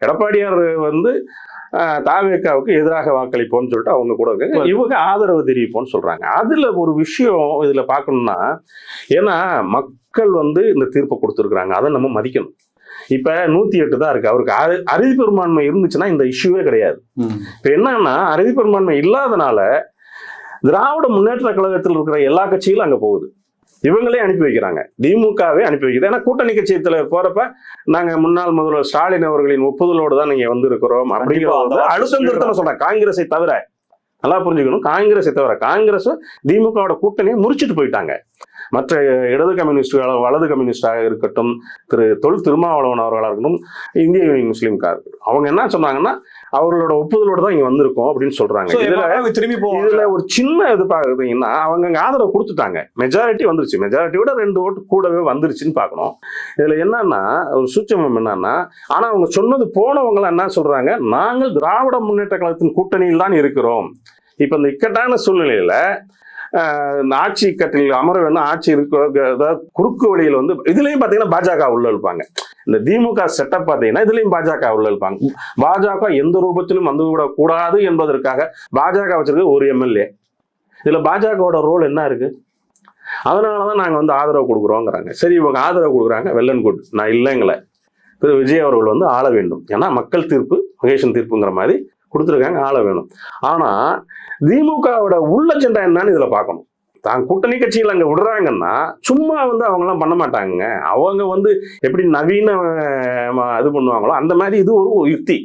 எடப்பாடியார் வந்து தாவேக்காவுக்கு எதிராக வாக்களிப்போம்னு சொல்லிட்டு அவங்க கூட இருக்காங்க, இவங்க ஆதரவு தெரிவிப்போம்னு சொல்றாங்க. அதுல ஒரு விஷயம் இதுல பார்க்கணும்னா, ஏன்னா மக்கள் வந்து இந்த தீர்ப்பை கொடுத்துருக்குறாங்க, அதை நம்ம மதிக்கணும். இப்ப 108 தான் இருக்கு. அவருக்கு அறுதி பெரும்பான்மை இருந்துச்சுன்னா இந்த இஷ்யூவே கிடையாது. இப்ப என்னன்னா, அறுதி பெரும்பான்மை இல்லாதனால திராவிட முன்னேற்ற கழகத்தில் இருக்கிற எல்லா கட்சிகளும் அங்க போகுது. இவங்களே அனுப்பி வைக்கிறாங்க, திமுகவே அனுப்பி வைக்குது. ஏன்னா கூட்டணி கட்சியத்துல போறப்ப நாங்க முன்னாள் முதல்வர் ஸ்டாலின் அவர்களின் ஒப்புதலோடு தான் நீங்க வந்திருக்கிறோம் அப்படிங்கிற அழுத்தம் திருத்தம் சொல்றேன். காங்கிரஸை தவிர, நல்லா புரிஞ்சுக்கணும், காங்கிரஸை தவிர காங்கிரஸ் திமுகவோட கூட்டணியை முறிச்சிட்டு போயிட்டாங்க. மற்ற இடது கம்யூனிஸ்ட், வலது கம்யூனிஸ்டாக இருக்கட்டும், தொல் திருமாவளவன் அவர்களாக இருக்கட்டும், இந்திய யூனியன் முஸ்லீம்காக இருக்கட்டும், அவங்க என்ன சொன்னாங்கன்னா அவர்களோட ஒப்புதலோடு தான் இங்க வந்திருக்கோம் அப்படின்னு சொல்றாங்க. இதுல ஒரு சின்ன இது பாக்குறீங்கன்னா, அவங்க அங்க ஆதரவு கொடுத்துட்டாங்க, மெஜாரிட்டி வந்துருச்சு, மெஜாரிட்டியோட 2 ஓட்டு கூடவே வந்துருச்சுன்னு பார்க்கணும். இதுல என்னன்னா ஒரு சூட்சமம் என்னன்னா, ஆனா அவங்க சொன்னது போனவங்க என்ன சொல்றாங்க, நாங்கள் திராவிட முன்னேற்ற கழகத்தின் கூட்டணியில் தான் இருக்கிறோம். இப்ப இந்த இக்கட்டான சூழ்நிலையில இந்த ஆட்சி கட்டில் அமர வேணும், ஆட்சி இருக்க குறுக்கு வழியில் வந்து இதுலயும் பாத்தீங்கன்னா பாஜக உள்ள இருப்பாங்க. இந்த திமுக செட்டப் பாத்தீங்கன்னா இதுலயும் பாஜக உள்ள இருப்பாங்க. பாஜக எந்த ரூபத்திலும் வந்து விட கூடாது என்பதற்காக பாஜக வச்சிருக்க ஒரு எம்எல்ஏ. இதுல பாஜகவோட ரோல் என்ன இருக்கு? அதனாலதான் நாங்க வந்து ஆதரவு கொடுக்குறோங்கிறாங்க. சரி, இவங்க ஆதரவு கொடுக்குறாங்க, வெல் அண்ட் குட். நான் இல்லைங்களே, திரு விஜய் அவர்கள் வந்து ஆள வேண்டும், ஏன்னா மக்கள் தீர்ப்பு மகேஷன் தீர்ப்புங்கிற மாதிரி கொடுத்துருக்காங்க, ஆள வேணும். ஆனா திமுகவோட உள்ள அஜெண்டா என்னன்னு இதுல பார்க்கணும். தான் கூட்டணி கட்சிகள் அங்க விடுறாங்கன்னா சும்மா வந்து அவங்க எல்லாம் பண்ண மாட்டாங்க. அவங்க வந்து எப்படி நவீன இது பண்ணுவாங்களோ அந்த மாதிரி இது ஒரு யுக்தி.